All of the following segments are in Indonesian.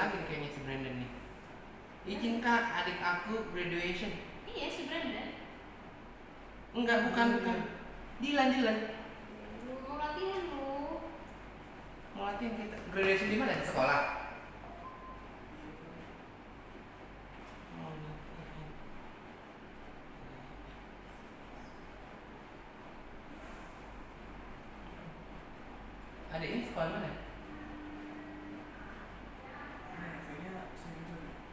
lagi kayaknya si Brandon nih. Izin kak, adik aku graduation. Iya si Brandon. Enggak, bukan. Dilan. Mau latihan lu. Mau latihan kita. Graduation di mana? Di sekolah. Mau latihan. Adiknya sekolah mana?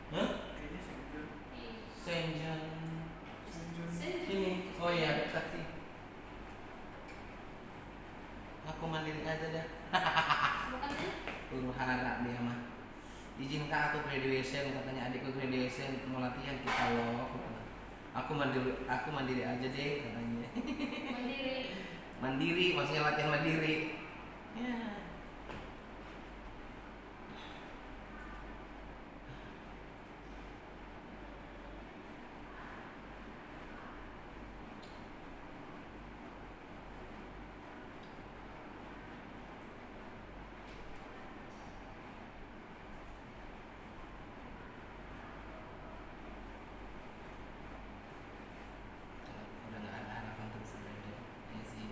Hah? Saint John. Sini. Oh iya, dekat sih. Aku mandiri aja dah. Bukan ya? Huru hara dia mah. Izin kak, aku graduation, katanya adikku graduation, mau latihan kita loh. Aku mandiri aja deh katanya. Mandiri. Mandiri, maksudnya latihan mandiri. Ya. Udah nggak ada harapan untuk si Brandon. Ya sih.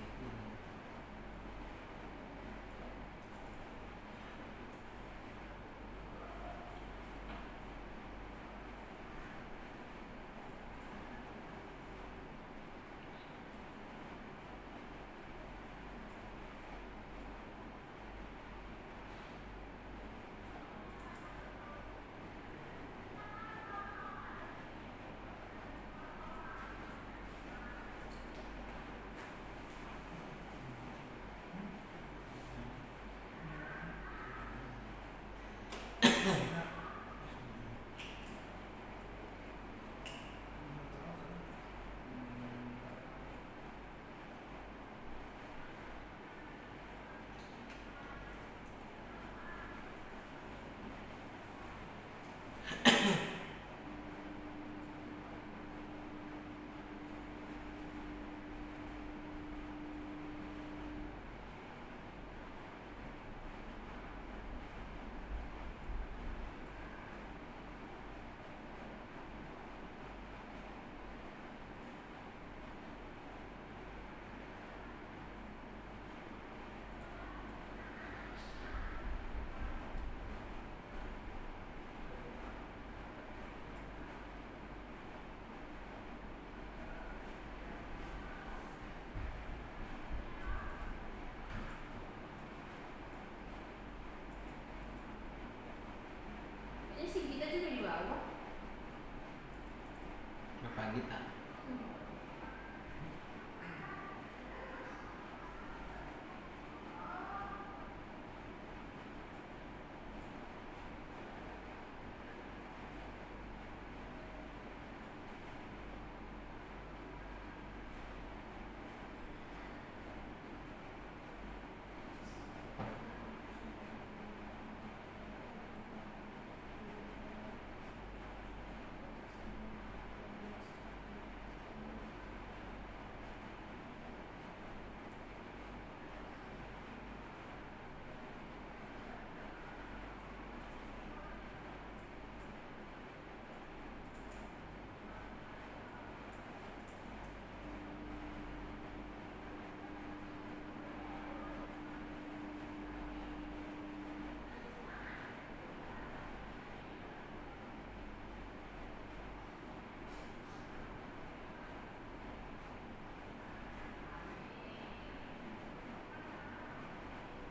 Ini si Gita juga di bawah. Apa kita?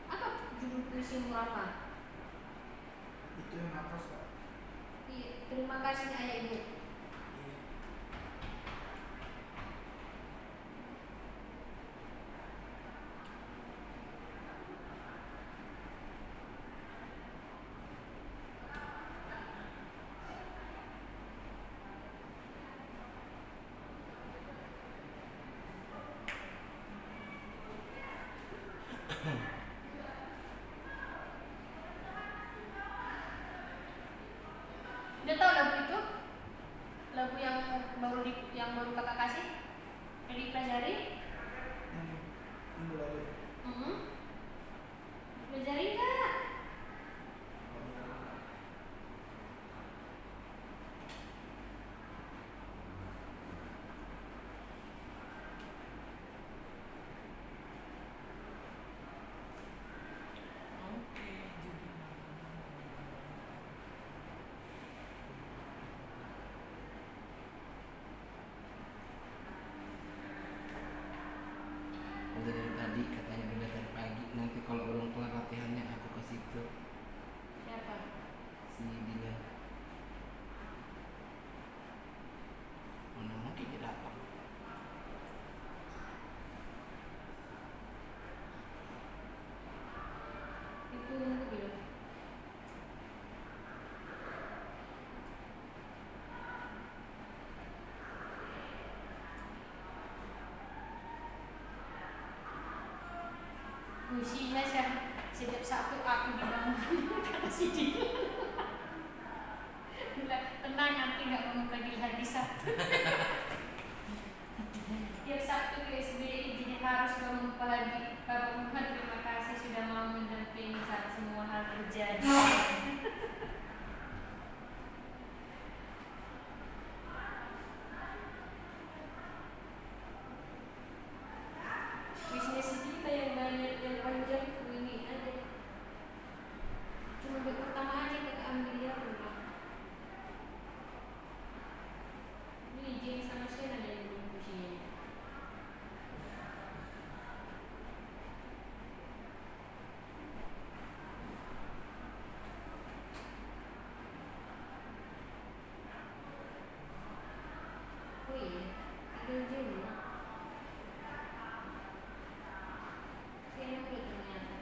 Apa judul puisimu apa? Itu yang atas kak. Iya, terima kasih ayah ibu. Udah tahu lagu itu? Puisinya setiap Sabtu aku dibangun kata si dia. Bilang, tenang nanti nggak menemukan di hari Sabtu. Tiap Sabtu ke SBY jadi harus bangun pagi. Bapak Muhammad terima kasih sudah mau mendampingi saat semua hal terjadi. Puisinya si kita yang banyak yang panjang ini ada. Cuma buat pertama aja kita ambil ya udah. Ini Jane sama Shane ada yang belum puisinya. Oh iya, tinggal Jane ya. Shane udah ternyata.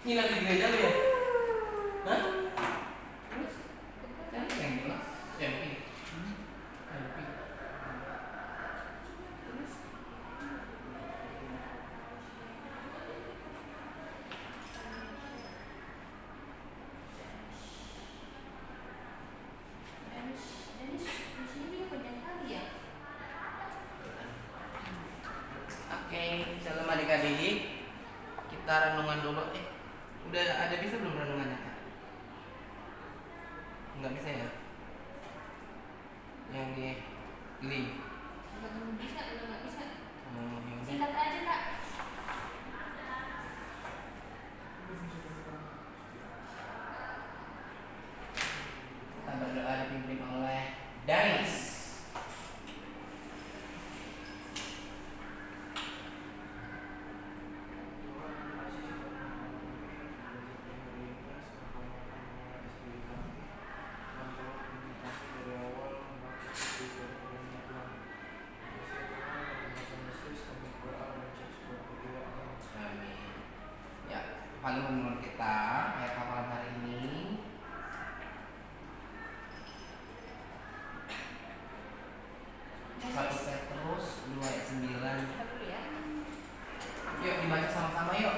Nginap di gereja lu ya? Hah? Terus Yang jelas. Yang ini. terus dan di sini juga banyak kali ya. Oke, shalom adik-adik. Kita renungan dulu. Udah ada bisa belum renungannya, Kak? Enggak bisa ya? Yang di link. Belum bisa, belum nggak bisa. Oh, yang di- Singkat aja kak. Kita berdoa dipimpin oleh Dais. Amin. Ya, paling menurut kita ayat hafalan hari ini 1 Petrus 2 ayat 9. Dulu ya. Yuk dibaca sama-sama yuk.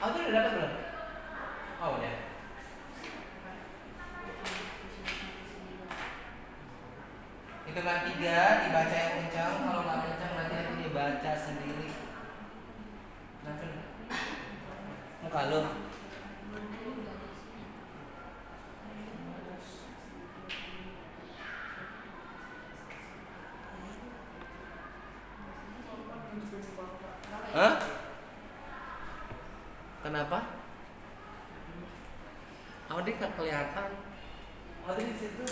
Oh, itu udah dapat belum? Oh, udah. Hitungan 3 dibaca yang kencang. Kalau nggak kencang berarti nanti dibaca sendiri. Nanti muka lu. Hah? Kenapa? Audi kan kelihatan. Audi di situ.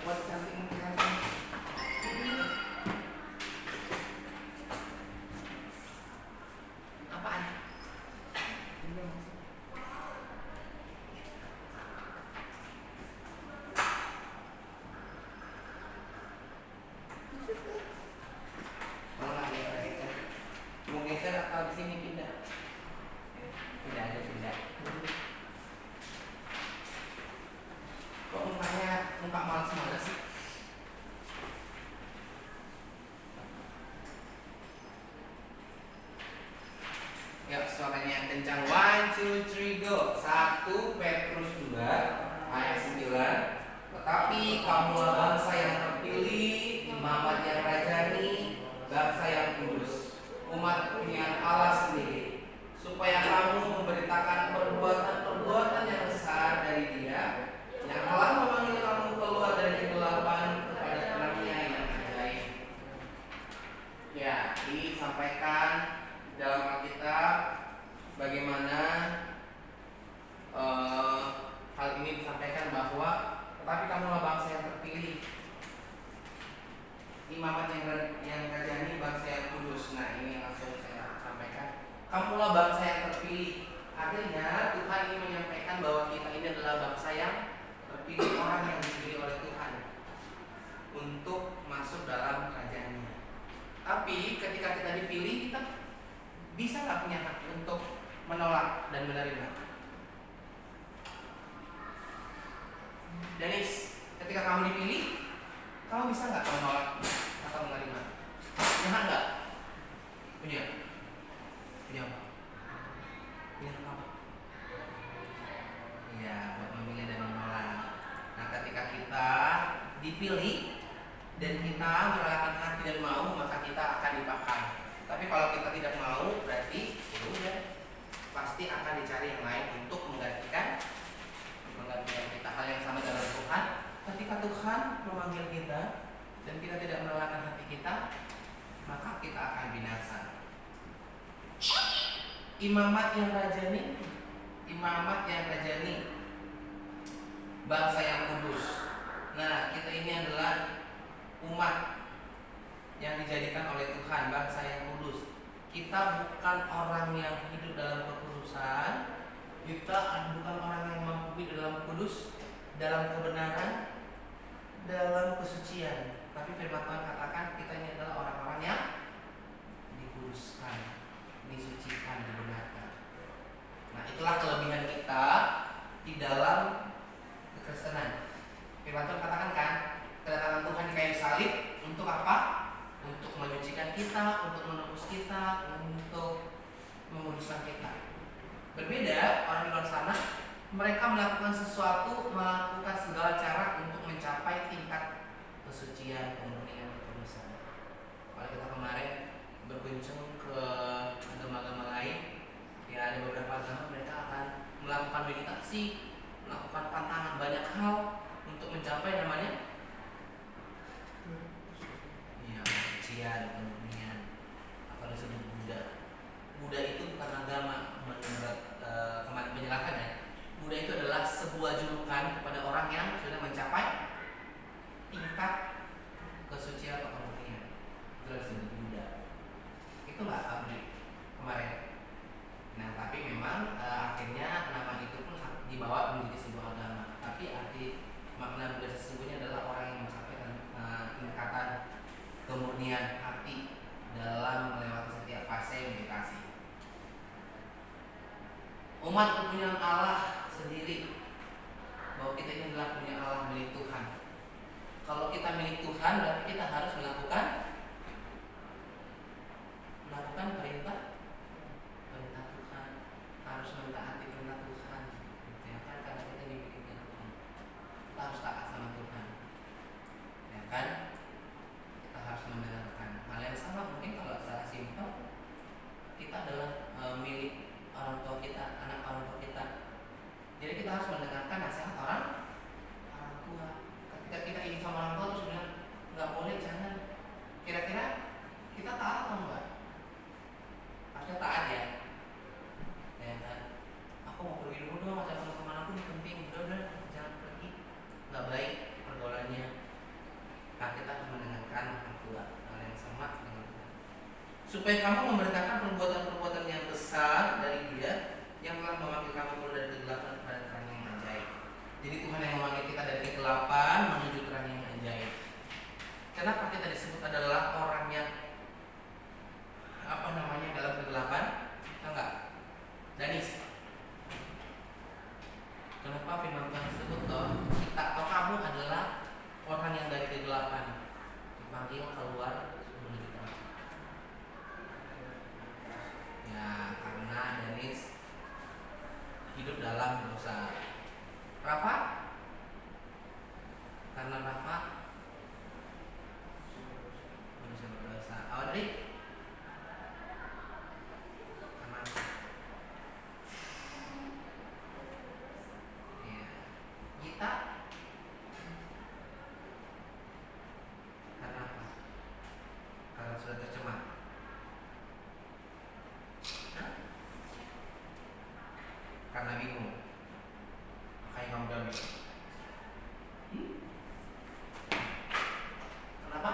Buat cantik. Apaan? Kalau nggak geser, mau geser atau di sini pindah? Pindah aja pindah. Kok muka malas sih? Ya, suaranya yang kencang. 1, 2, 3, go. 1 Petrus 2 ayat 9. Tetapi kamulah bangsa yang terpilih, imamat yang rajani, bangsa yang kudus, umat pilihan Allah sendiri, supaya kamu memberitakan perbuatan-perbuatan yang besar dari Dia yang telah memanggil kamu keluar dari kegelapan kepada terangnya yang ajaib. Ya, disampaikan dalam Alkitab bagaimana hal ini disampaikan bahwa tetapi kamulah bangsa yang terpilih, imamat yang rajani, bangsa yang kudus. Nah, ini langsung saya sampaikan. Kamulah bangsa yang terpilih. Artinya Tuhan ingin menyampaikan bahwa kita ini adalah bangsa yang terpilih, orang yang dipilih oleh Tuhan untuk masuk dalam kerajaannya. Tapi ketika kita dipilih, kita bisa nggak punya hak untuk menolak dan menerima? Denis, ketika kamu dipilih, kamu bisa nggak menolak atau menerima? Punya hak nggak? Punya. Punya apa? Punya hak apa? Iya, buat memilih dan menolak. Nah, ketika kita dipilih dan kita merelakan hati dan mau, maka kita akan dipakai. Tapi kalau kita tidak mau, berarti ya udah, pasti akan dicari yang lain untuk menggantikan kita. Hal yang sama dalam Tuhan. Ketika Tuhan memanggil kita dan kita tidak merelakan hati kita, maka kita akan binasa. Imamat yang rajani, bangsa yang kudus. Nah, kita ini adalah umat yang dijadikan oleh Tuhan, bangsa yang kudus. Kita bukan orang yang hidup dalam kekudusan, kita bukan orang yang mampu hidup dalam kudus, dalam kebenaran, dalam kesucian. Tapi firman Tuhan katakan kita ini adalah orang-orang yang dikuduskan. bersih, melakukan tantangan banyak hal untuk mencapai namanya kesucian, kemurnian, atau disebut Buddha. Buddha itu bukan agama menurut kemarin penjelasan ya. Buddha itu adalah sebuah julukan kepada orang yang sudah mencapai tingkat kesucian atau kemurnian. Itu disebut Buddha. Itu nggak Abri kemarin. Nah tapi memang akhirnya nama itu pun dibawa menjadi sebuah agama. Tapi arti makna Buddha sesungguhnya adalah orang yang mencapai tingkatan kemurnian hati dalam melewati setiap fase meditasi. Umat kepunyaan Allah sendiri, bahwa kita ini adalah punya Allah, milik Tuhan. Kalau kita milik Tuhan, berarti kita harus melakukan perintah Tuhan, harus mentaati perintah Tuhan, ya kan? Karena kita dimiliki Tuhan, kita harus taat sama Tuhan, ya kan? Kita harus mendengarkan. Hal yang sama mungkin kalau secara simpel, kita adalah milik orang tua kita, anak orang tua kita. Jadi kita harus mendengarkan nasihat orang tua. Ketika kita ingin sama orang tua terus bilang nggak boleh, jangan. Kira-kira kita taat atau enggak? Harusnya taat ya. Ya kan? Aku mau pergi dulu dong, macam teman-teman aku ini penting. Udah jangan pergi. Nggak baik pergaulannya. Nah kita harus mendengarkan orang tua. Hal yang sama dengan Tuhan. Supaya kamu memberitakan perbuatan-perbuatan yang besar dari Dia yang telah memanggil kamu keluar dari kegelapan kepada terang yang ajaib. Jadi Tuhan yang memanggil kita dari kegelapan menuju terang yang ajaib. Kenapa kita disebut adalah orang yang dalam kegelapan? Tahu nggak? Danis. Kenapa firman Tuhan disebut kita atau kamu adalah orang yang dari kegelapan dipanggil keluar menuju terang? Ya karena Danis hidup dalam dosa. Rafa? Karena Rafa manusia berdosa. Audrey? Karena ya. Gita? Karena apa? Karena sudah tercemar. Hah? Karena bingung. Makanya kamu udah bingung. Kenapa?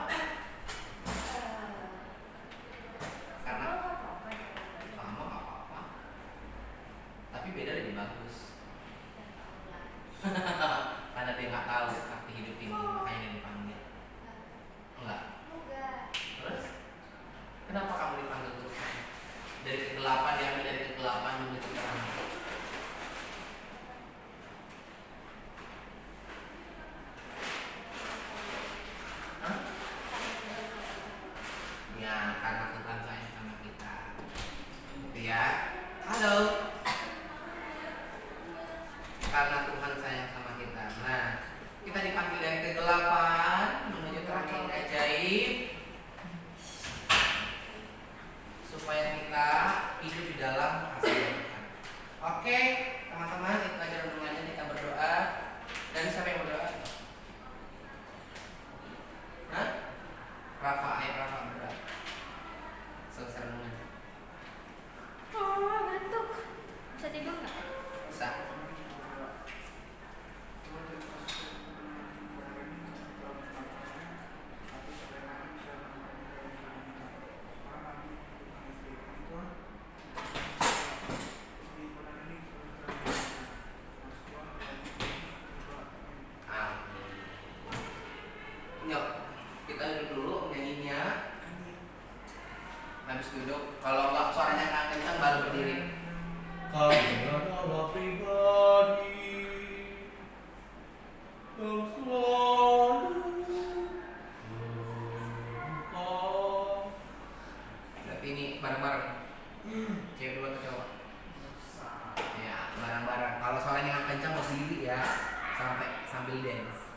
Karena kamu apa-apa. Tapi beda lebih bagus. Karena dia nggak tahu arti hidup ini, makanya dia dipanggil. Enggak. Terus? Kenapa kamu dipanggil terus? Dari kegelapan, diambil dari kegelapan menuju terang. Ya, karena Tuhan sayang sama kita. Gitu ya. Halo. Karena Tuhan sayang sama kita. Nah, kita dipanggil dari kegelapan menuju terang yang ajaib, supaya kita hidup di dalam kasih Tuhan. Oke, teman-teman, itu aja renungannya. Kita berdoa. Dan siapa yang berdoa? Hah? Rafa, ayo Rafa berdoa. Selesai renungan. Oh, ngantuk. Bisa tidur nggak? Bisa. Yuk, kita duduk dulu nyanyinya. Habis duduk, kalau nggak suaranya nggak kencang baru berdiri. Kami adalah pribadi yang selalu berduka. Berarti ini bareng-bareng. Cewek dua atau cowok? Ya, bareng-bareng. Kalau suaranya nggak kencang berdiri ya, sambil dance.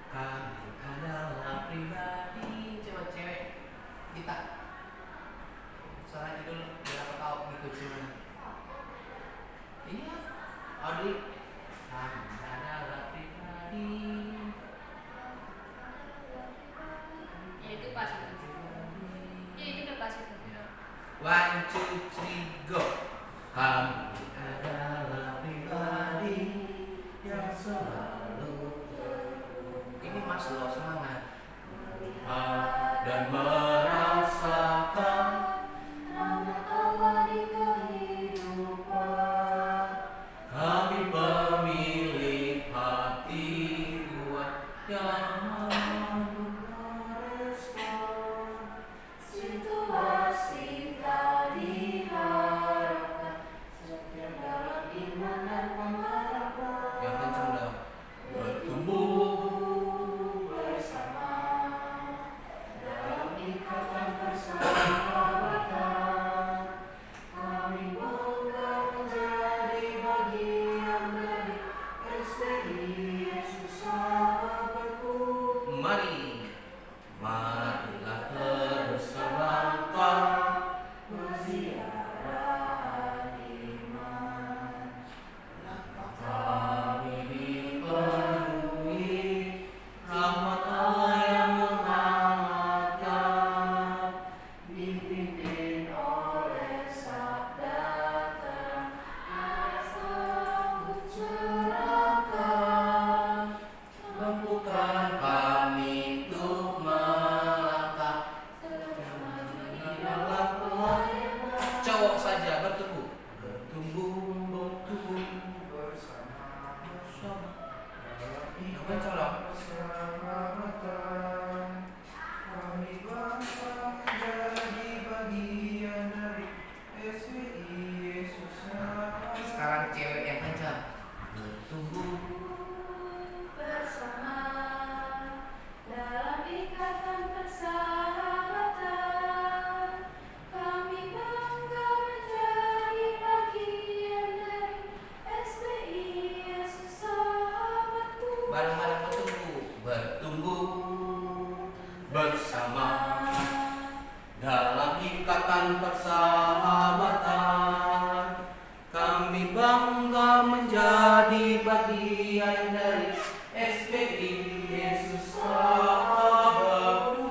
Kami adalah pribadi. Coba cewek kita suaranya dulu biar aku tahu dikunci mana. Iya, Audrey. slow semangat. Dan merasakan rahmat Allah di kehidupan. kami pemilik hati kuat yang mampu merespon Situasi tak diharapkan, setia dalam iman dan pengharapan. yang kencang dong. Bertumbuh bersama dalam ikatan persahabatan. Kami bangga menjadi bagian dari SBI Yesus Sahabatku. Marilah terus selangkah Berziarah iman. langkah kami dipenuhi rahmat Allah yang menghangatkan, Dipimpin oleh sabda terang yang sanggup cerahkan. mampukan kami untuk melangkah Terus maju di dalam dalam pelayanan. cowok saja bertumbuh bersama dalam Bukan colok. persahabatan. Kami bangsa menjadi bagian dari SBI Yesus Sahabatku. sekarang cewek yang kencang bertumbuh Bersama dalam ikatan persahabatan. Kami bangga menjadi bagian dari SBI Yesus Sahabatku. bareng-bareng bertumbuh bersama dalam ikatan persahabatan. Kami bangga menjadi bagian dari SBI Yesus Sahabatku.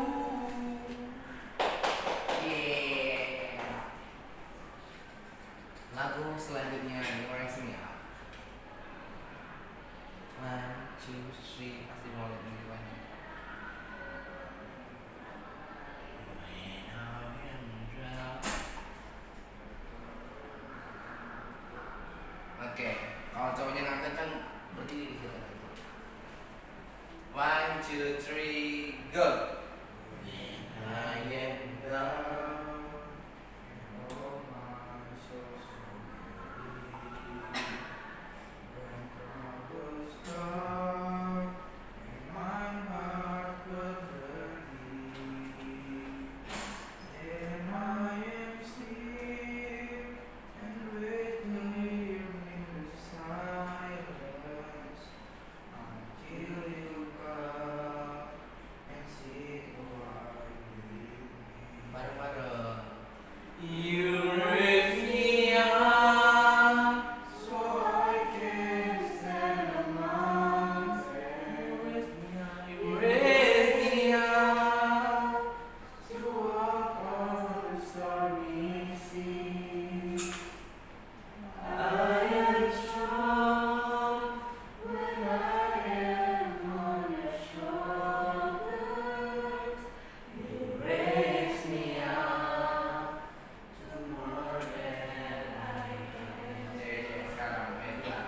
Yeah. Lagu selanjutnya dimulai sini ya. 1, 2, 3 pasti mau lihat ini banyak. Oke, kalau cowoknya nggak kencang berdiri di situ. 1, 2, 3, go. When I am down, Oh, my soul so weary. When troubles come and my heart burning, then I am still and wait here in the silence until you come and sit while with me. bareng-bareng. You raise me up, So I can stand a mountain you raise me up. to walk on the stormy sea. I am strong. When I am on your shoulders, You raise me up to more than I can. Sekarang beda.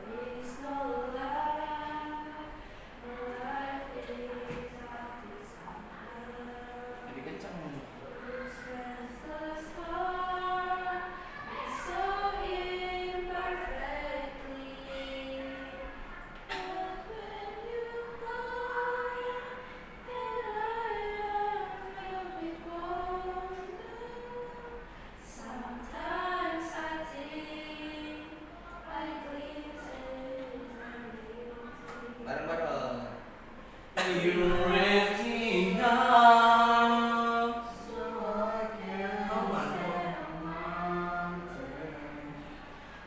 there is no life, and life is out its hunger. Lebih kencang. This restless heart is so imperfectly, but when you come, and I am filled with wonder. Sometimes I think I glimpses my beauty. Bareng-bareng. You raise me up. So I can stand a mountain.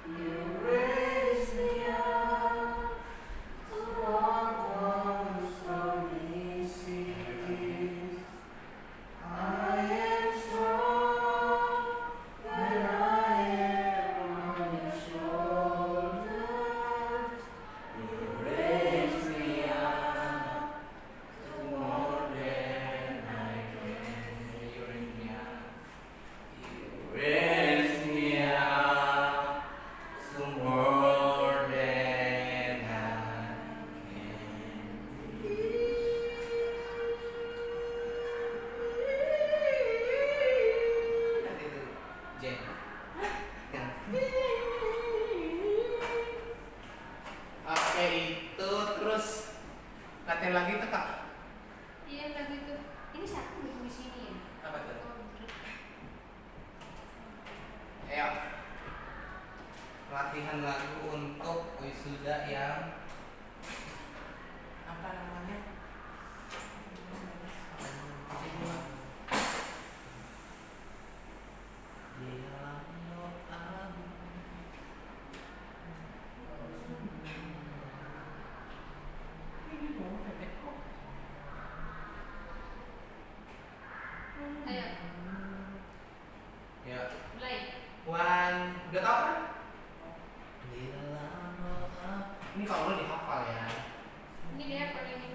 You raise me up to walk on the stormy seas. I am strong when I am on your shoulders. You raise me up Latihan lagi tuh kak. Iya lagu itu. Ini satu di sini ya. Apa tuh? Oh, bener. Ayo. Latihan lagu untuk wisuda yang apa namanya? Di dalam doamu. Ini dong pendek kok. Ayo, Ya. mulai. Udah tau kan? Di dalam doa. Ini kalau lo dihafal ya. Ini dia kalau ini.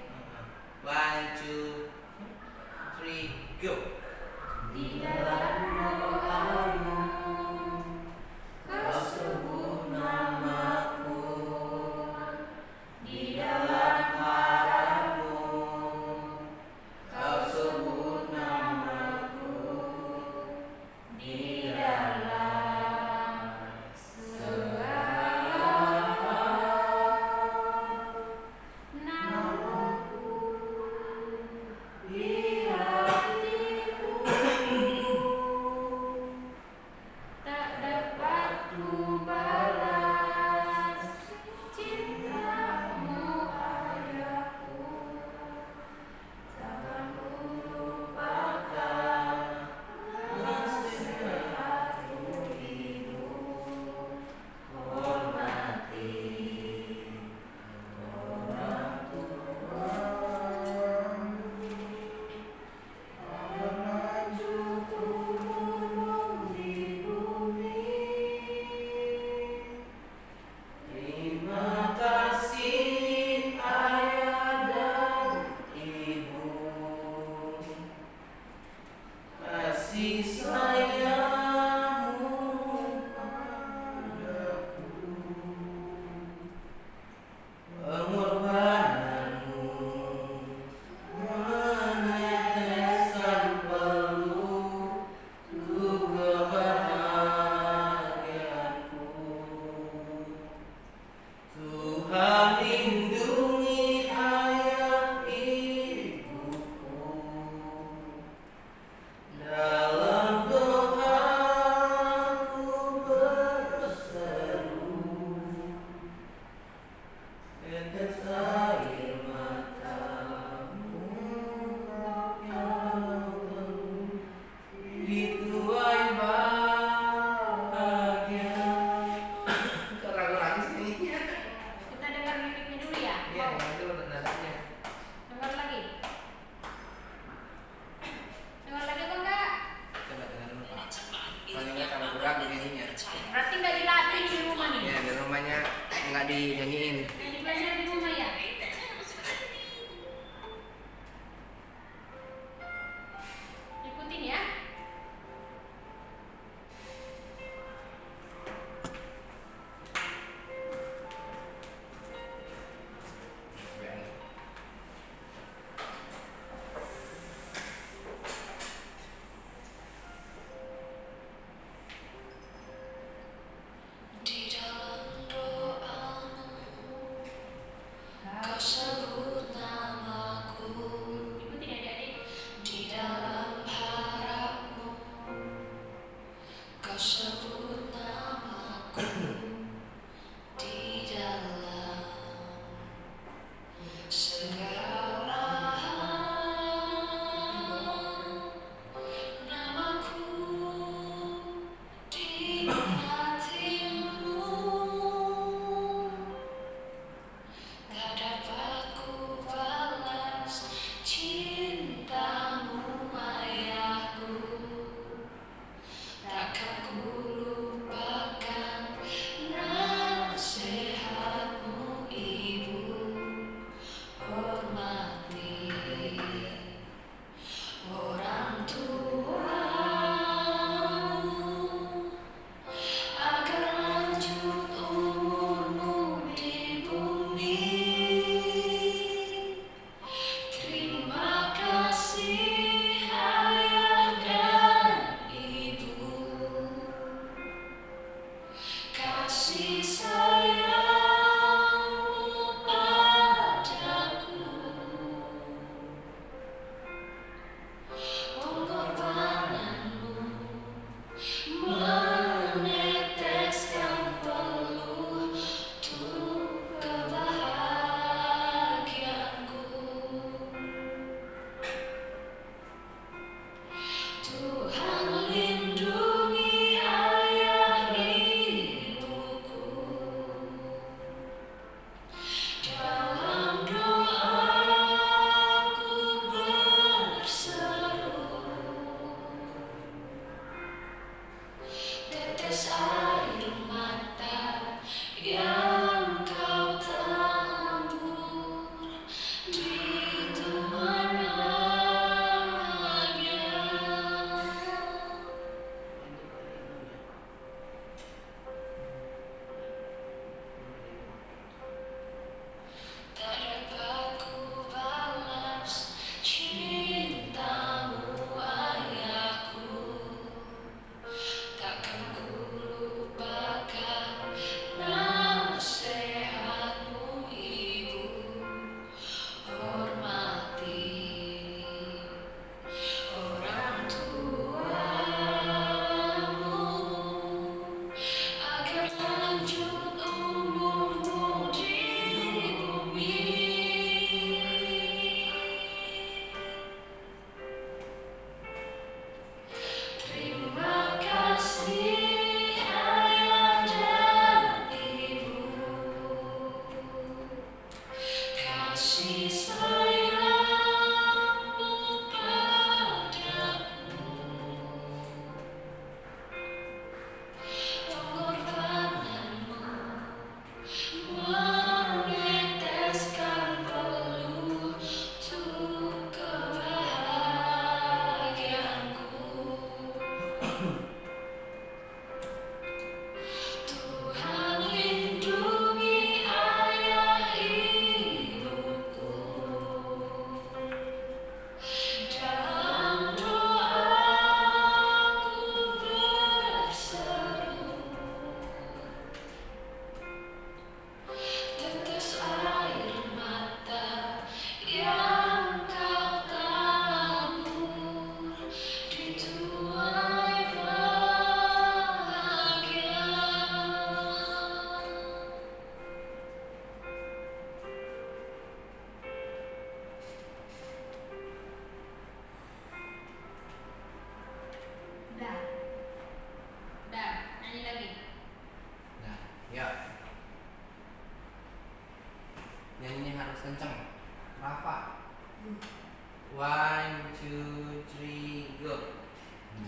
One, two, three, go.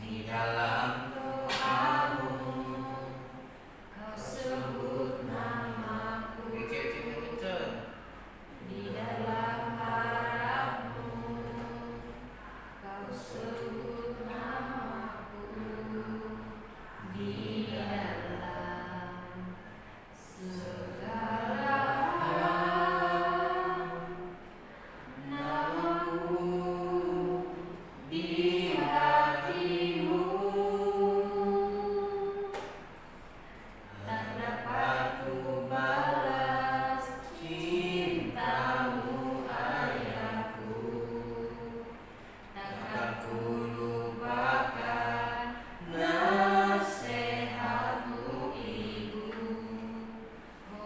Di dalam doamu Kau sebut namaku. Oke, cek yang kenceng. Di dalam harapmu Kau sebut namaku. Di dalam segala hal namaku di hatimu tak dapat ku balas cintamu ayahku, takkan ku lupakan nasihatmu ibu.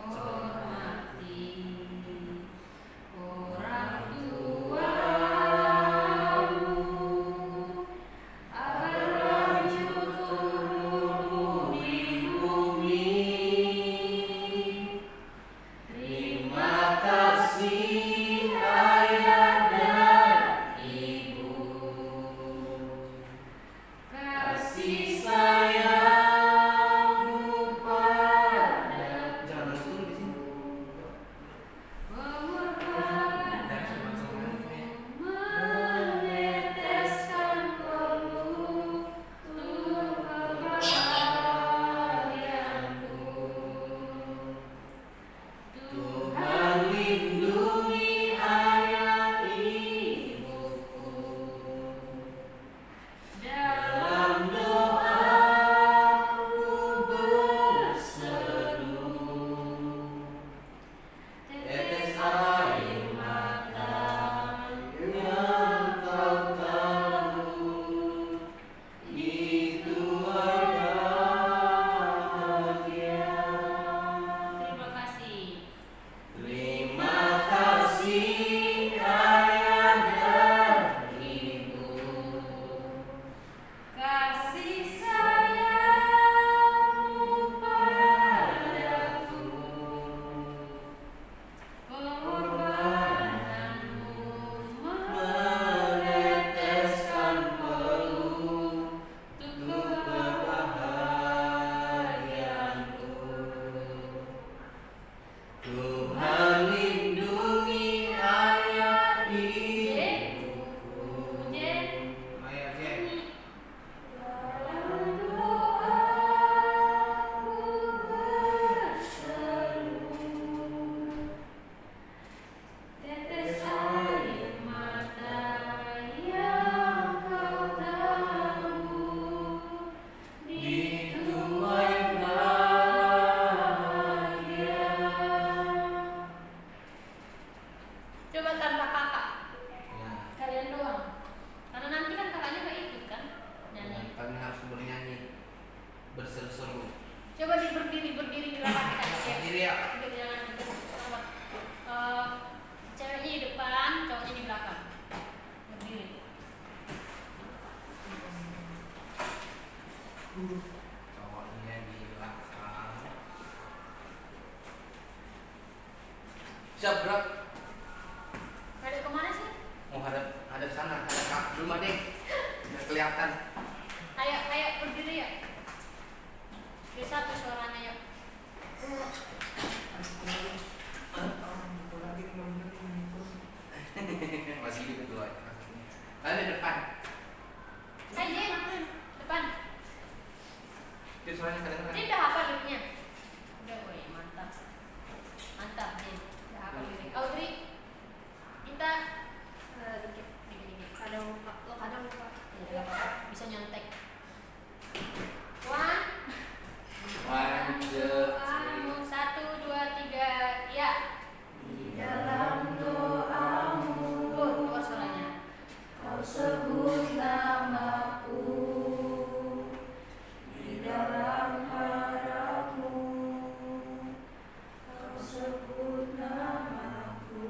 Hormati orang tuamu agar lanjut umurmu di bumi. Terima kasih ayah dan ibu. Kasih sayangmu pada Jangan nangis dulu di sini. meneteskan peluh untuk kebahagiaanku. Tuhan lindungi ayah ibuku. Dalam doaku berseru, tetes air mata yang kau tahu itu bahagia. Terima kasih. Terima kasih ayah dan ibu. Kasih sayangmu padaku. Pengorbananmu meneteskan peluh untuk kebahagiaanku. Tuhan lindungi ayah ibuku. Ayah Jen. Dalam doaku berseru, tetes air mata yang kau tahu dituai bahagia. Coba tanpa kakak, Ya. kalian doang. Karena nanti kan kakaknya nggak ikut kan nyanyi. Kami harus bernyanyi berseru-seru. Coba berdiri di belakang kita ya. Berdiri ya. Udah, jangan gitu. Ceweknya di depan, cowoknya di belakang. Berdiri. Cowoknya di belakang. Siap, bro. Pada kemana sih? Mau hadap sana, hadap kak. Belum ada. Nggak kelihatan. Ayo berdiri ya. Di satu suaranya yuk. Masih gitu dulu aja. Kalian di depan. Ayo depan. Itu suaranya kedengeran. Dia udah hafal liriknya. Udah, woi, mantap. Mantap, Din. Udah hafal lirik. Audrey, kita dikit. Kadang lupa. Lo kadang lupa. Ya, nggak apa-apa. Bisa nyontek. One, One, two, three. 1, 2, 3, ya. Di dalam doamu Keluar suaranya. kau sebut namaku. Di dalam harapmu kau sebut namaku.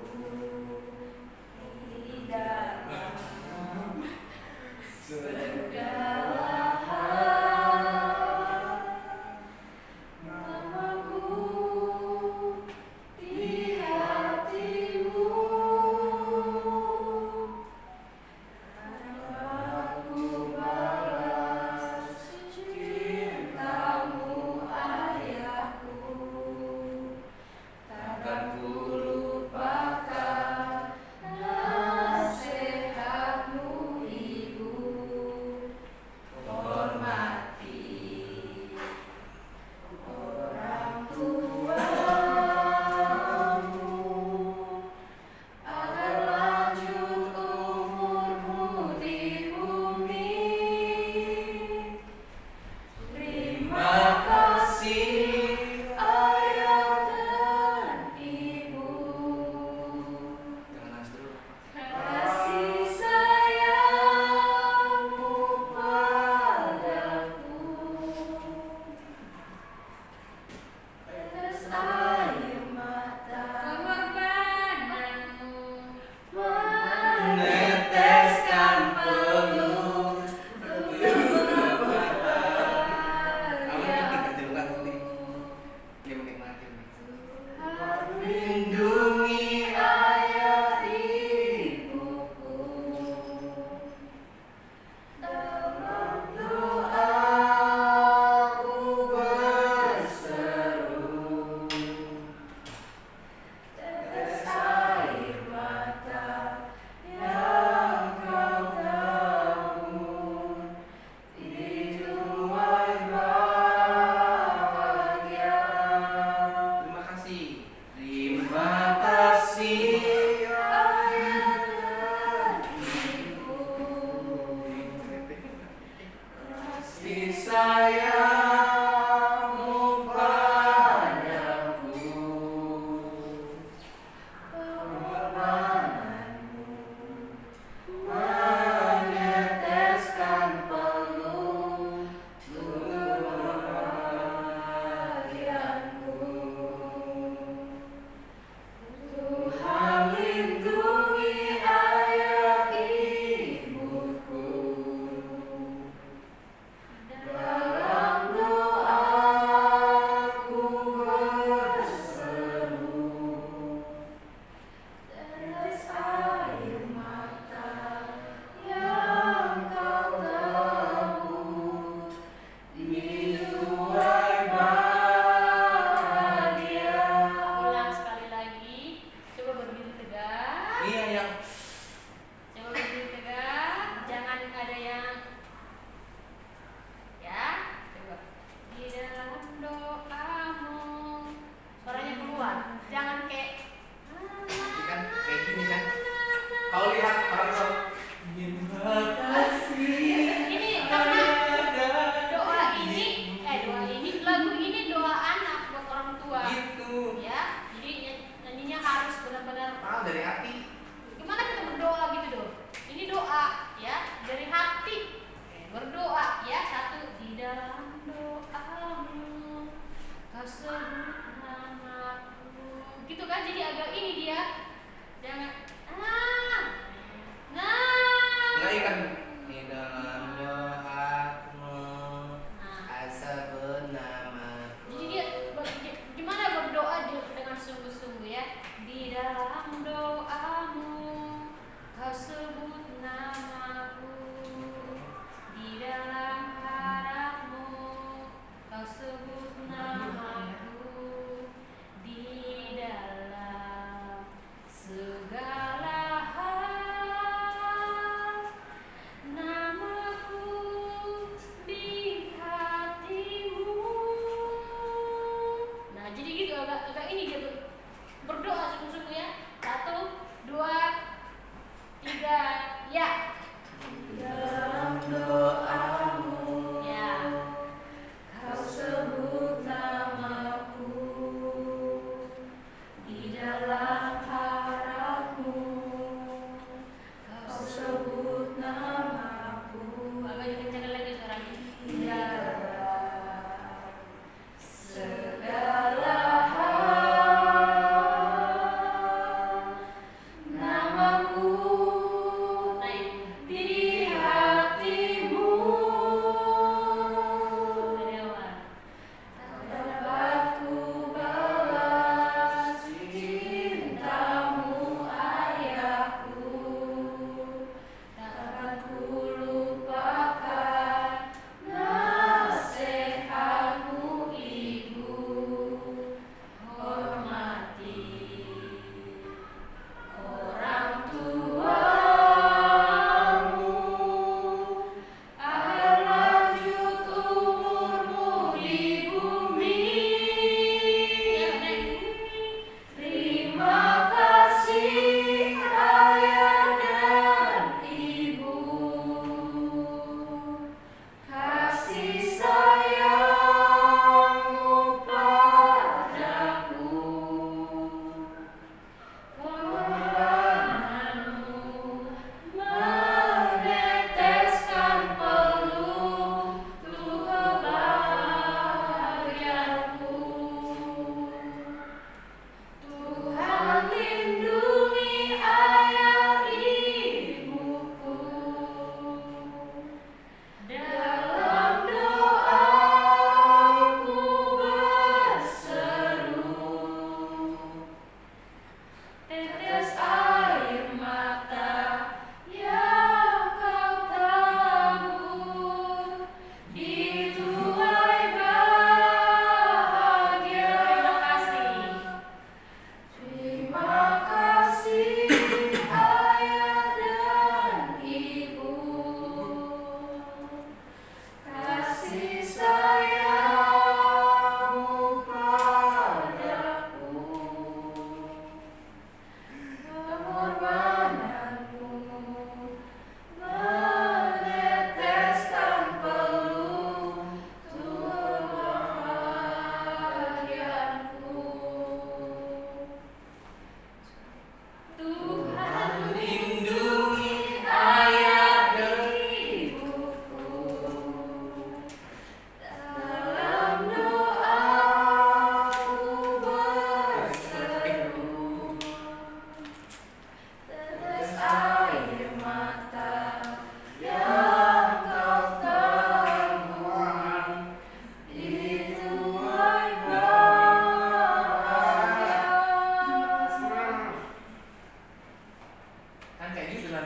sayangmu padaku, Pengorbananmu meneteskan peluk kebahagiaanku. Tuhan lindungi ayah ibuku, dalam doaku berseru, tetes air mata yang kau tabur di tuai bahagia. Ulang sekali lagi. Coba berdiri tegak. Iya yang Coba berdiri tegak. Jangan ada yang ya. Coba. Di dalam doamu. Suaranya keluar. Jangan kayak ini kan kayak gini kan. Kau lihat orang tua. Terima kasih. Ini karena doa ini lagu ini doa anak buat orang tua. Gitu. Ya. Jadi nyanyinya harus benar-benar Dari hati. gimana kita berdoa gitu dong. Ini doa ya dari hati. Oke, berdoa ya satu di dalam doamu kau sebut namaku. Gitu kan jadi agak ini dia. Jangan Lagi kan di dalam doamu Nah, sebut namaku. jadi dia gimana berdoa dengan sungguh-sungguh ya. Di dalam doamu kau sebut namaku, di dalam harapmu kau sebut namaku, di dalam segala hal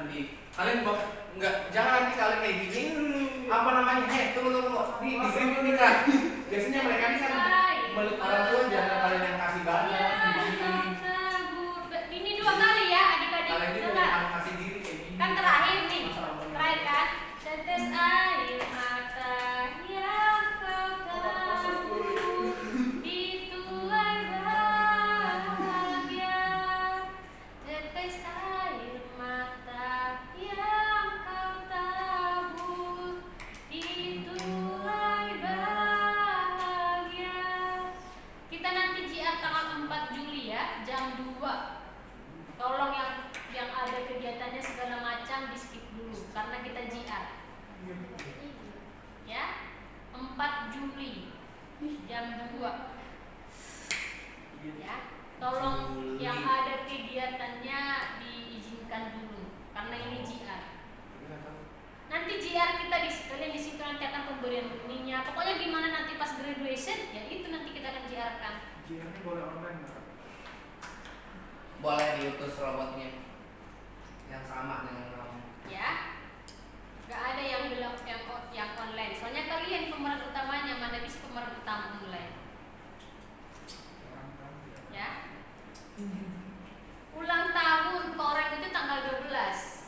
nanti. Kalian jangan nanti kalian kayak gini. Apa namanya? Tunggu. Di sini nih kan. Biasanya mereka ini kan meluk orang tua, jangan kalian yang kasih banget. Ini 2 kali ya adik-adik. Kalian ini Coba. yang kasih diri kayak gini. Kan terakhir nih. Terakhir kan. Tetes air mata yang kau tabur itu air bahagia. Tetes air mata yang kau tabur itu air bahagia. Kita nanti JR tanggal 4 Juli ya, jam 2. Tolong yang ada kegiatannya segala macam di skip dulu karena kita JR. Ya, 4 Juli jam 2. Ya, tolong yang ada kegiatannya diizinkan dulu karena ini JR. Nanti JR kita kalian di situ nanti akan pemberian ininya. Pokoknya gimana nanti pas graduation, ya itu nanti kita akan JR-kan. JR-nya boleh online nggak? Boleh diutus robotnya yang sama dengan kamu. Ya, nggak ada yang bilang yang online. Soalnya kalian pemeran utamanya, mana bisa pemeran utama online. Ya, ulang tahun Korek itu tanggal 12.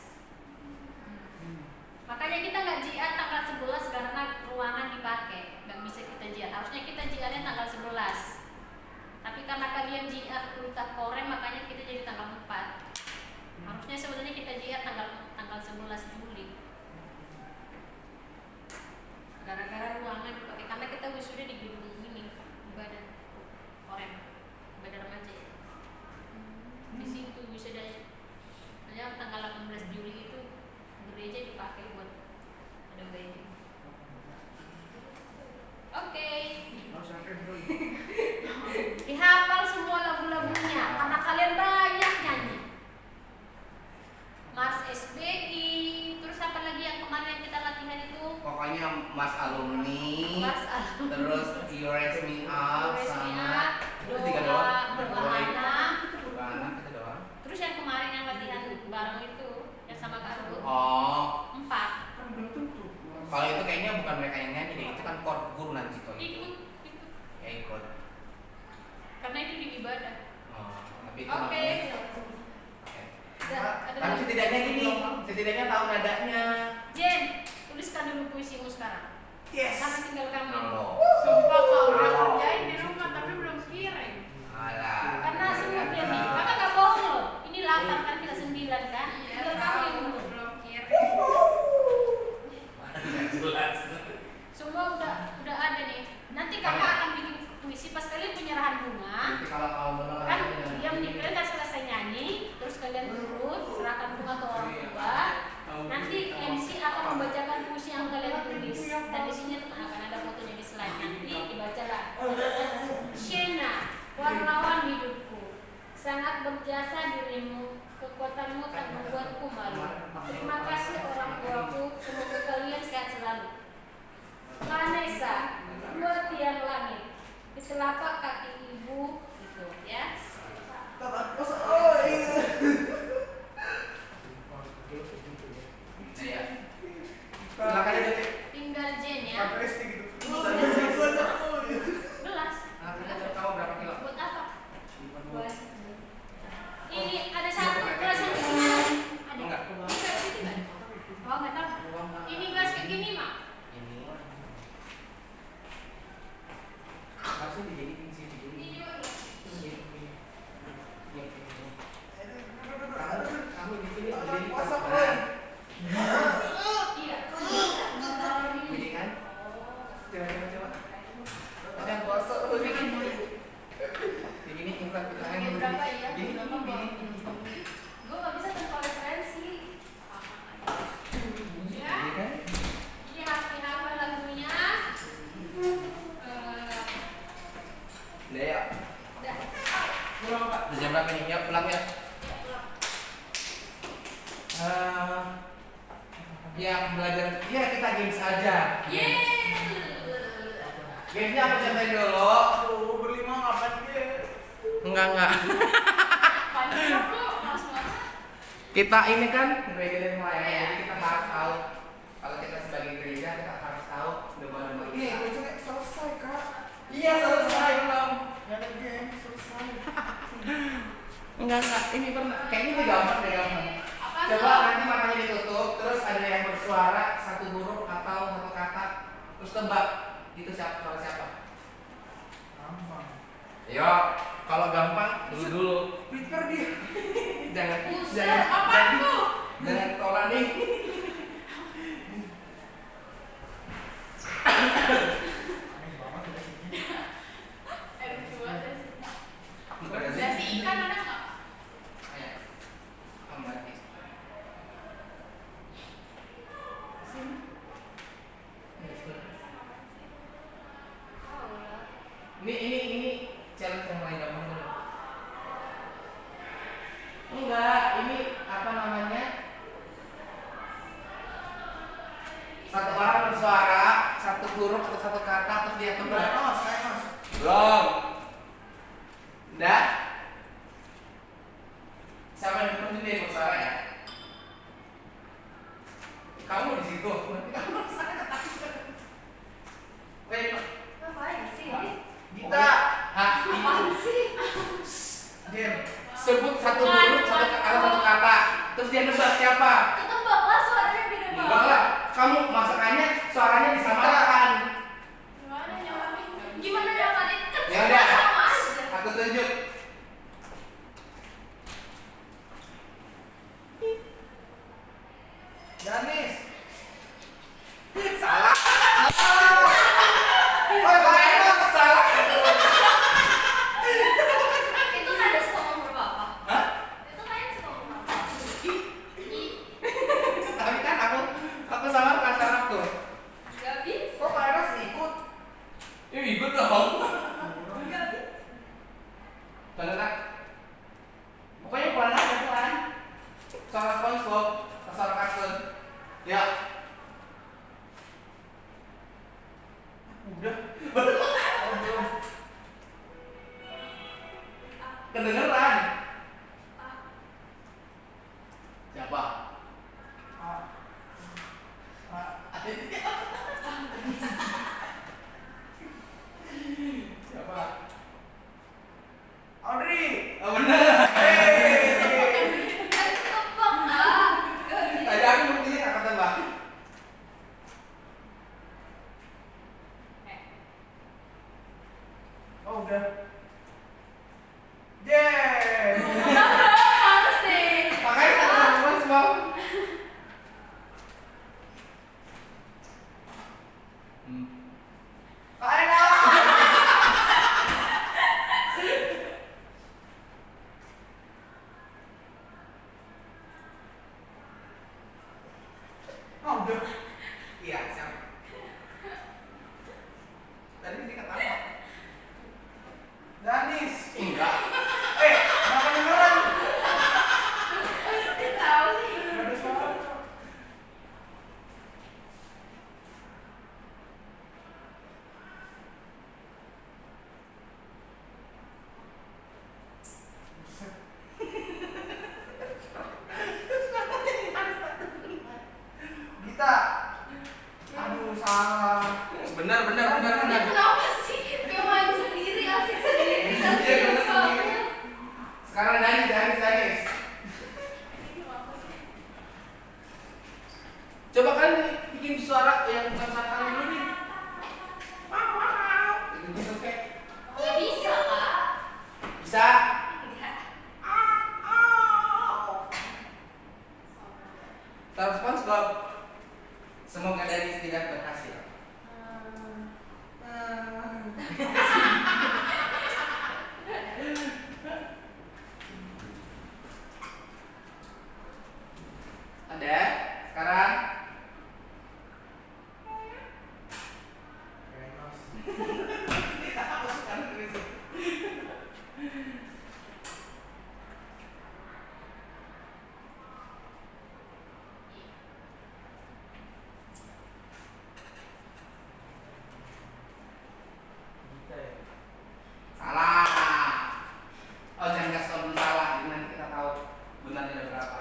Makanya kita nggak JR tanggal 11 karena ruangan dipakai, nggak bisa kita JR. Harusnya kita JR-nya tanggal 11. Tapi karena kalian JR ultah Korek, makanya kita jadi tanggal 4. Harusnya sebenarnya kita JR tanggal 11 Juli. Gara-gara ruangan dipakai karena kita wisuda di gedung ini ibadah Korek, ibadah remaja. Di situ wisudanya. Hanya tanggal 18 Juli itu gereja dipakai buat ada wedding. Oke. Dihafal semua lagu-lagunya karena kalian banyak nyanyi. Mars SBI, terus apa lagi yang kemarin yang kita latihan itu? Pokoknya Mas Alumni, Mars Alumni. terus You Raise Me Up, sama doa, 3 doang. doa anak. Doa anak kita doang. Terus yang kemarin yang latihan bareng itu, yang sama Kak Ruth. Oh, 4. kalau itu kayaknya bukan mereka yang nyanyi deh, itu kan guru nanti tuh. Ikut. Ya ikut. Karena itu di ibadah. Oh, tapi itu Oke. Tapi setidaknya tahu nadanya. Jen, tuliskan dulu puisimu sekarang. Yes. Karena tinggal kamu. Oh. Sumpah kau udah Oh. kerjain di rumah tapi belum kirim. Alah. Karena semua dia nih, kakak gak bohong loh. Ini 8 kan, kita 9 kan. Tinggal kamu yang belum kirim. Jelas. Semua udah ada nih. Nanti kakak akan bikin puisi pas kalian penyerahan bunga. Nanti kalau kamu benar Kan dia kalian kan selesai nyanyi, terus kalian turun serahkan bunga ke orang tua. Nanti MC akan membacakan puisi yang kalian tulis dan di sini akan ada fotonya di slide. Nanti dibacalah. Shena, warnawan hidupku, sangat berjasa dirimu, kekuatanmu tak membuatku malu. Terima kasih orang tuaku, semoga kalian sehat selalu. Vanessa, 2 tiang langit, di telapak kaki ibu itu ya. Silakan aja. Tinggal Jen ya. Kamu 11. tahu berapa kilo? Buat apa? Ini ada satu gelas yang begini. Ada. Enggak. Ini kayak gitu kan? Oh nggak tahu. Ini gelas kayak gini mak. Ini. Harusnya dijadiin sini dulu. Ini juga. Kamu di sini jadi Iya. Jadi kan? Coba. Ada yang gosok begini ingkar kita Bagian berapa ya? Gini. Gue nggak bisa tanpa referensi. Ya. Jadi kan? Ini hafal lagunya. Udah ya. Udah. Udah jam berapa nih? Ya pulang ya. Ya belajar. Ya kita games aja. Gamesnya apa ceritain dulu? Berlima ngapain dia? Enggak. Panjang lu, langsung aja. Kita ini kan gereja melayani, jadi kita harus tahu. Kalau kita sebagai gereja kita harus tahu domba-domba ini. Selesai kak. Iya selesai belum? Nggak ada game selesai. Enggak, ini pernah. Kayaknya ini gampang deh gampang. Coba nanti matanya ditutup, terus ada yang bersuara satu huruf atau satu kata, terus tebak itu siapa suara siapa? Gampang. Yo, kalau gampang dulu. Prepare dia. Jangan, Buset, jangan, apaan tuh? jangan tolak nih. Aneh banget udah sini. Lucu banget sih. Bukan sih. Nasi ikan ada nggak? Ayo, kembali. Ini challenge yang paling gampang dulu. Enggak, ini apa namanya? Satu orang bersuara, satu huruf atau satu kata terus dia tebak. Lenos. Belum. Udah? Siapa yang menunjuk dia bersuara ya? Kamu di situ. Nanti kamu sana. Wait, Ngapain sih? kita. Hah? Apaan sih? Game. Sebut satu huruf, satu kata, terus dia nebak siapa? Ketebak lah suaranya beda Enggak banget. lah, kamu masakannya suaranya disamakan. Gimana nyamain? Gimana nyamain? Kan Ya semua udah, sama aja. aku tunjuk. Danis. Salah. Oh, salah. Itu kan suka ngomong berapa? Hah? Itu kayak suka ngomong berapa? Tapi kan aku sama pacar aku. Gak bisa. Kok Pak Eros ikut? Ya ikut dong. Gak bisa. Beneran. Pokoknya pelan aja pelan. Suara SpongeBob, suara kartun. Ya. Udah. Kedengeran. Siapa? Ah. Siapa? Audrey. Oh bener. Kan ketebak lah. Tadi aku buktinya kakak tebak. Oh udah. Game. Harus deh. Makanya kata SpongeBob. Pak Eros. Oh udah. Iya, siap. Tadi dia kata apa? Danis. Enggak. Nggak kedengeran. Dia tahu sih. Nggak ada suara. Buset. Gita. Aduh salah. Benar. Dia kenapa sih? Dia main sendiri, asik sendiri. Iya, bener sendiri. Sekarang Danis. Coba kan bikin suara yang bukan suara kalian dulu nih. Gitu kayak Gak bisa, Kak. bisa. Suara SpongeBob. Semoga Danis tidak berhasil. Ada? Sekarang? Eros. Aku suka nulis. Gita ya. Salah. Oh jangan kasih tau dulu salah, nanti kita tahu benarnya ada berapa.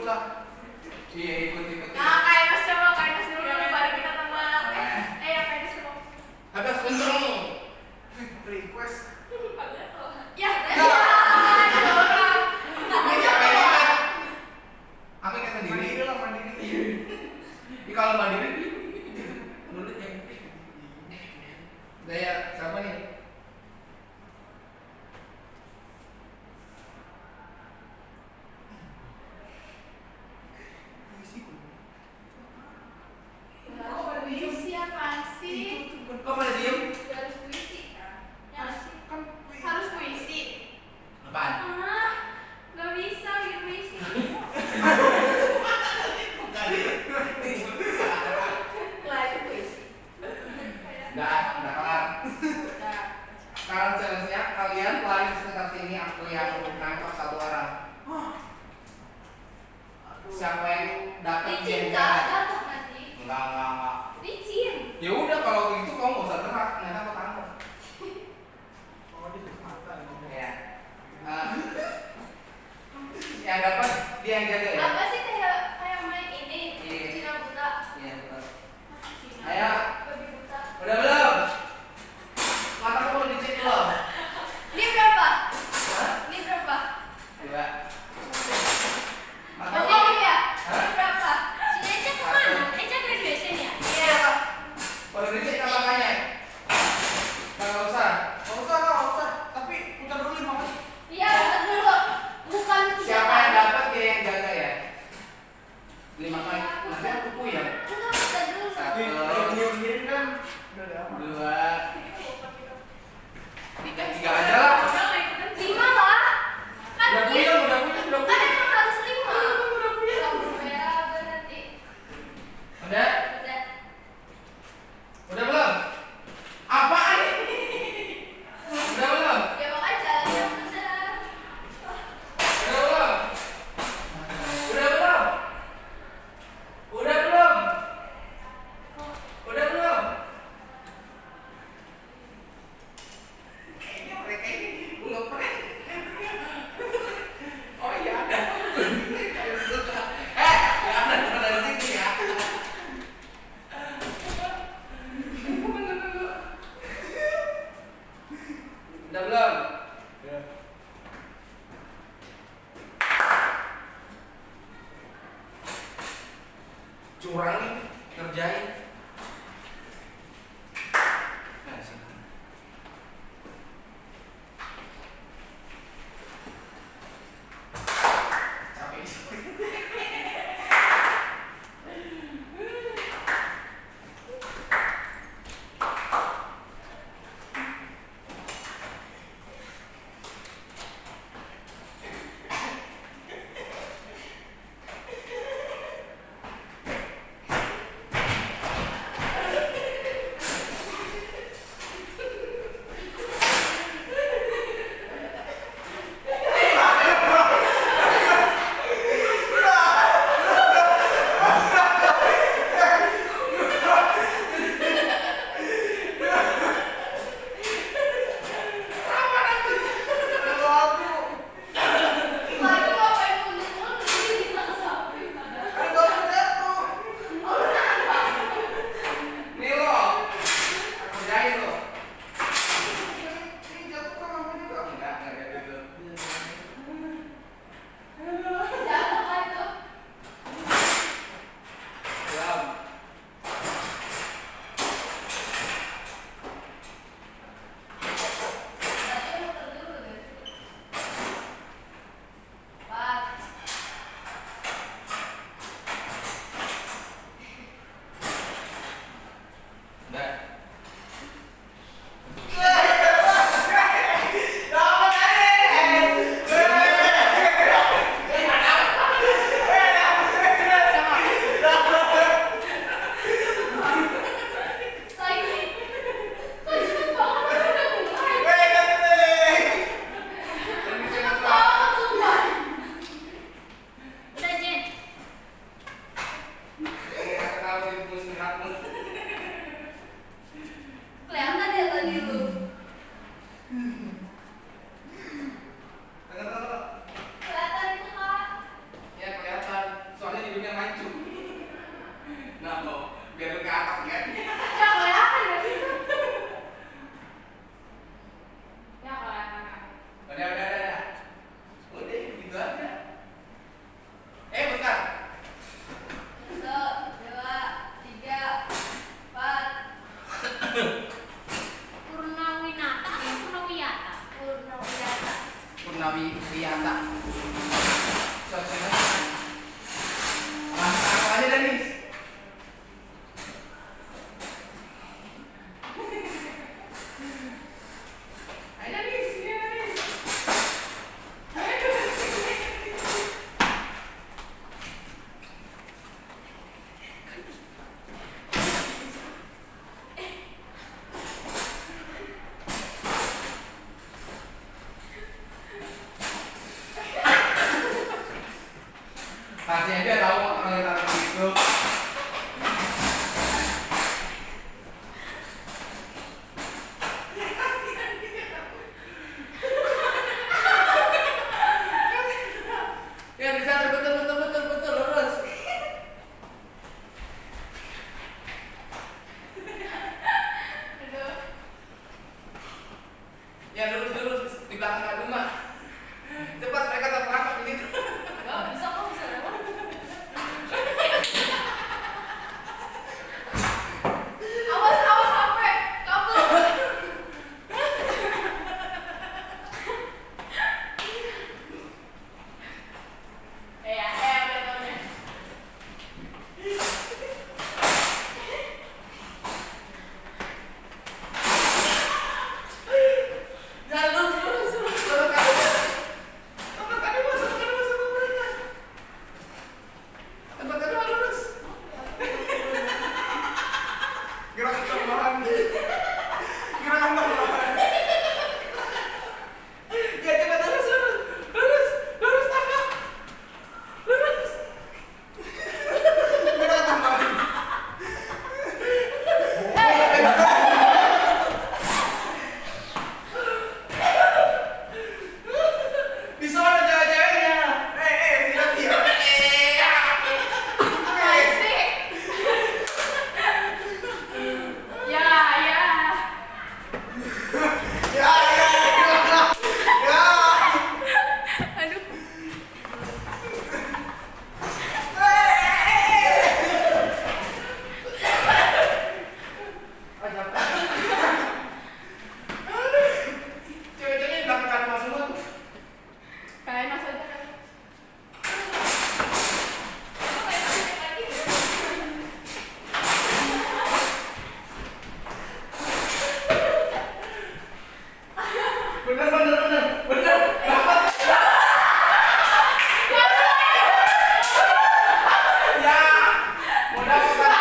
lah. Iya, ikut. Nah, Kainos coba Kainos dulu baru kita tambah. Ya Kainos dulu. Habis kenceng. Request. Ya, Ini siapa yang ingat? Aku ingat sendiri. Mandiri lah, mandiri. Ini kalau mandiri, mulut yang Daya, siapa nih? Kok pada diem sih apaan sih? Kok pada diem? Harus puisi kan? Kan Harus puisi. Apaan? Ah, nggak bisa bikin puisi. Lagi puisi. Nggak kelar. Udah. Sekarang challenge-nya kalian lari di sekitar sini, aku yang nangkap satu orang. Siapa yang dapat Licin dia nggak jatuh nanti. Enggak. Licin. Ya udah kalau begitu kamu nggak usah gerak, nanti aku tangkap. oh di mata ini. Ya. Yang dapat dia yang jaga ya. Apa sih kayak main ini? Iya. Cina buta. Iya betul. Cina. Ayo. Babi buta. Udah belum? Mata kamu udah dicek belum? Ini berapa? Hah? Ini berapa? Coba. Mata Oh kamu. iya. Hah? Ini berapa? Si Eca kemana? Eca graduation ya? Iya. Kalau dicek apa makanya? Nggak usah. Nggak usah. Tapi putar dulu 5 kali. Iya, bentar dulu. Bukan Siapa yang dapat dia yang jaga ya? 5 kali. Nanti aku puyeng. Enggak, bentar dulu. Satu. Begini kan udah ada aman. 2, 3 aja lah. 5 lah. Kan Udah dia puyeng. kan emang harus 5. Lampu merah berarti. Udah? Udah. Udah belum? Apaan? Udah belum? Ya makanya jalannya udah. Udah belum? Udah belum? Udah belum? Udah belum? Kayaknya mereka ini ngeprank. Oh iya ada. Ya ada dari sini ya. Udah belum? Ya. Curang nih, kerjain. Nah, sini. Capek sih. Kasih aja tahu kalau kita gitu. Ya bisa betul lurus. Aduh. Ya lurus di belakang Kak Duma. Cepat mereka terperangkap di situ. Gak bisa kok bisa lewat. Awas sampai kabur. Udah taunya. Ya lurus. Lurus Kak Duma. Tempat Kak Duma sama mereka. Tempat Kak Duma lurus. Gerakan tambahan. Gerakan tambahan. Ya cepat lurus tangkap. Lurus. Gerakan tambahan. Di sana cewek-ceweknya. Siap. Apaan sih? Ya. Ya. Aduh. Cewek-ceweknya di belakang Kak Duma semua tuh. Kalian masuk aja kan. Bener. Dapat. Ya. Mau dapat.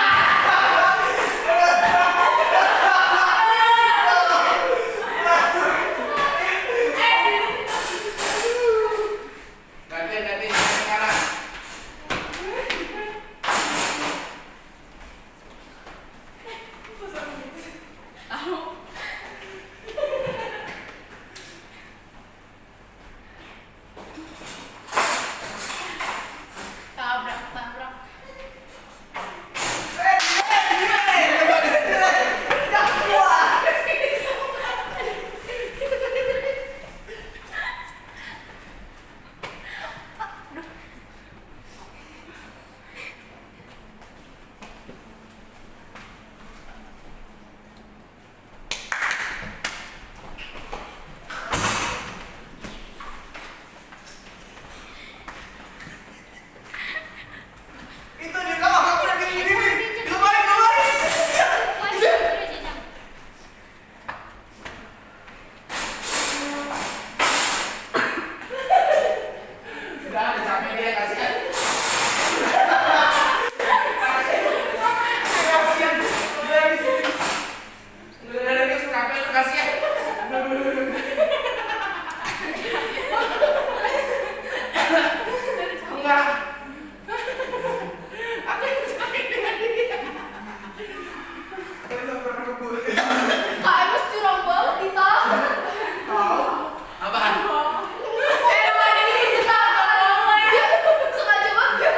Ganti sekarang. Tahu. Tabrak. Itu di bawah kamu udah di sini. Kemarin. Udah ada capek dia kasihan. Udah ada dia capek lu kasihan. Enggak. Aku yang capek dengan dia. Tadi nggak pernah kebun. Kak Emas curang banget Dita. Tahu? Apaan? Emang ada ini Dita. Dia sengaja banget.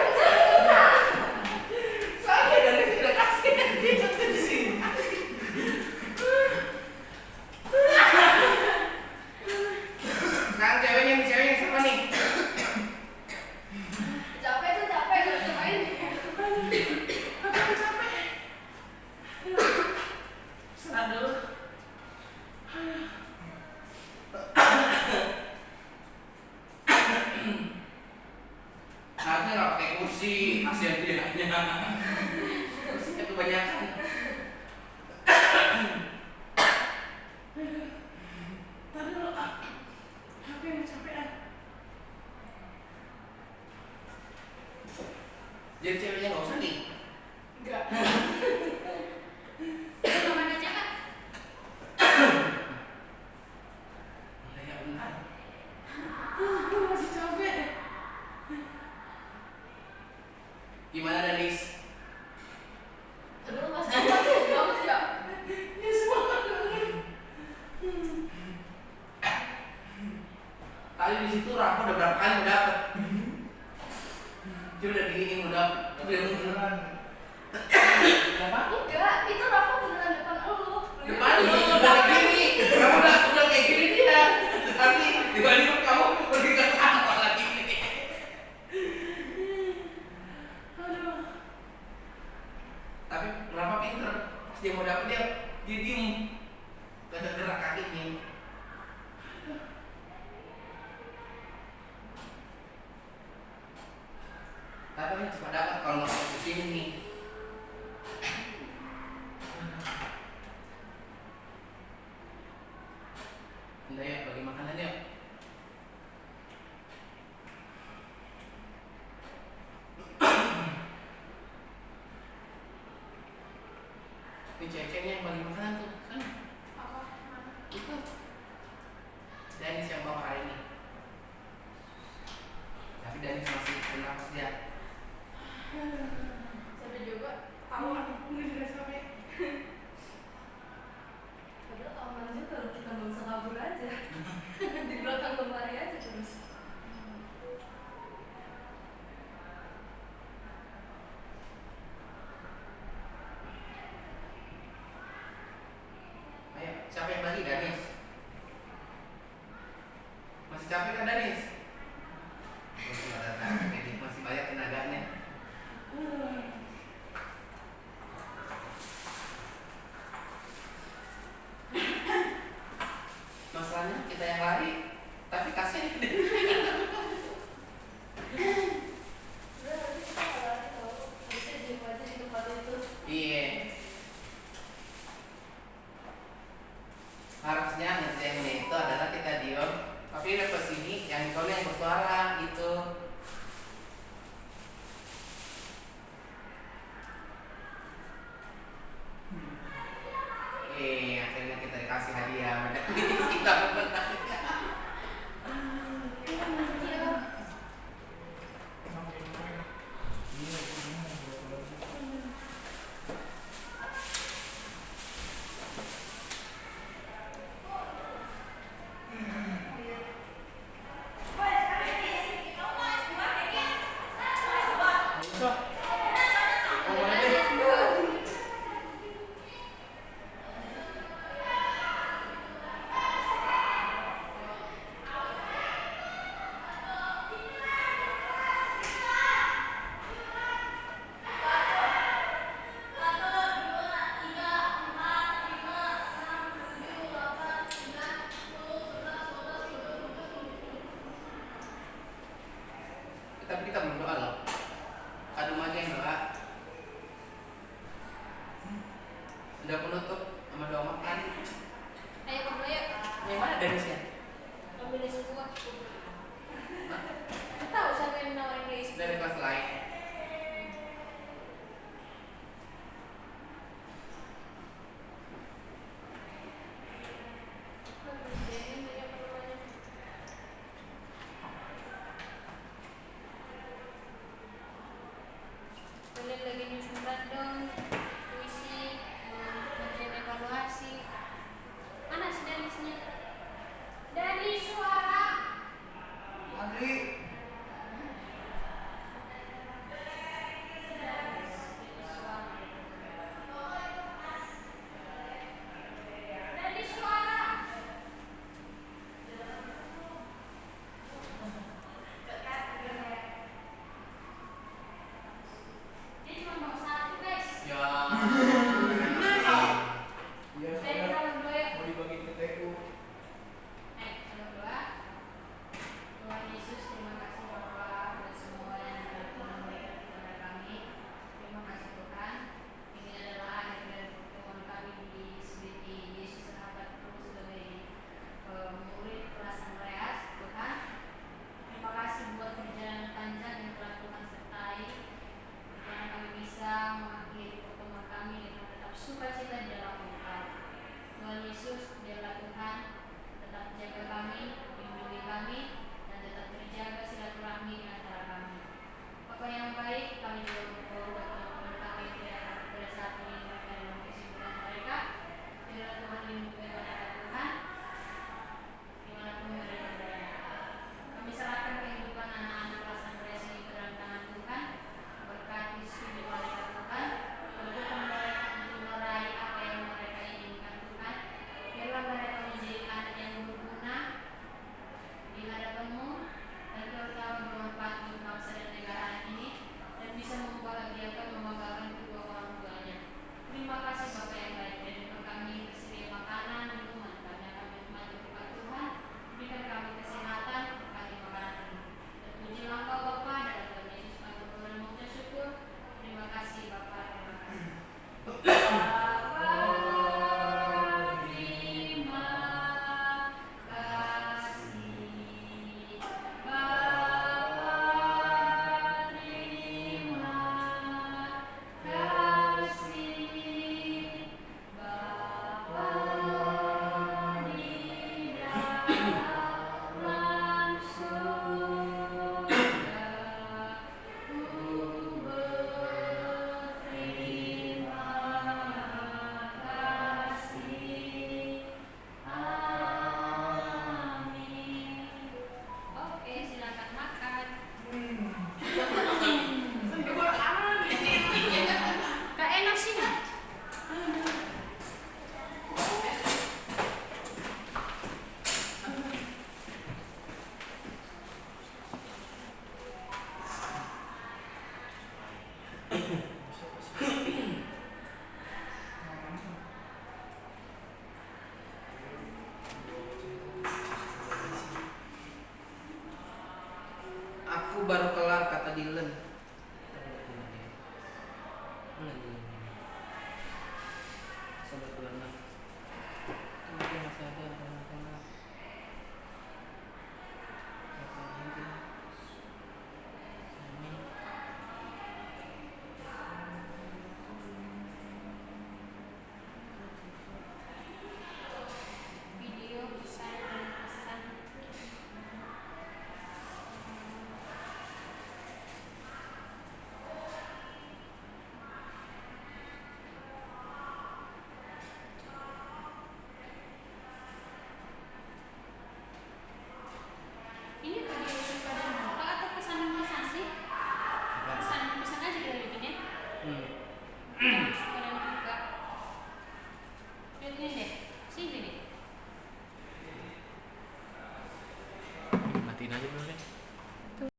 Soalnya dari udah kasihan dia di sini. Sekarang ceweknya siapa nih? Capek gak bisa main. Aku capek. Serah dulu. Harusnya nggak pakai kursi, kasihan dia. Kursinya kebanyakan. Aduh, capek. Jadi ceweknya nggak usah nih. Enggak. Kemana aja Kak? Ya benar. Masih capek. Gimana Danis? Aduh, Mas Bagus banget ya. Ya semangat banget. Tadi di situ Rafa udah berapa kali udah dapet. Dia udah giniin udah munduran. Kenapa? Enggak, itu Rafa beneran depan lu. Depan lu udah kayak gini. Kamu udah kayak gini dia. Tapi tiba-tiba kamu pergi ke apa lagi ini? Aduh. Tapi Rafa pinter. Pas dia mau dapet dia diem. Gak ada gerak kakinya. Tapi ini cepat dapat kalau nggak fokus sini nih. Udah ya, bagi makanan yuk. Ini cewek-ceweknya yang bagi makanan tuh, sana. Apa? Mana? Itu. Danis yang bawa hari ini. Tapi Danis masih bernapas dia. Sampai juga tawa. Ini sudah sampai. Padahal aman aja kalau kita nggak usah kabur aja. Di belakang lemari aja terus. Ayo, siapa yang bagi Danis? Masih capek kan Danis? Masih ada tenaga, masih banyak tenaganya. Masalahnya kita yang lari, tapi kasihan dia. Udah nanti kita nggak lari tau. Harusnya diem aja di tempat itu. Iya. Harusnya ngerjainnya itu adalah kita diem, tapi udah kesini yang soalnya yang bersuara gitu. Akhirnya kita dikasih hadiah medali kita menang. Tapi kita belum doa loh. Kadung aja yang doa. Udah penutup sama doa makan. Ayo berdoa yuk. Yang mana Danisnya? Ambil dari semua. Tahu siapa yang nawarin dari semua? Dari kelas lain. Kalian lagi nyusun random, puisi, ngerjain evaluasi. Mana si Danisnya? Danis suara. Aku baru kelar kata Dylan. Sobat Belanda. Kenapa masih ada anak-anak? Video pesan dan pesan. Ini video pesan dan apa atau pesan dan pesan sih? Pesan dan pesan aja dari bikinnya.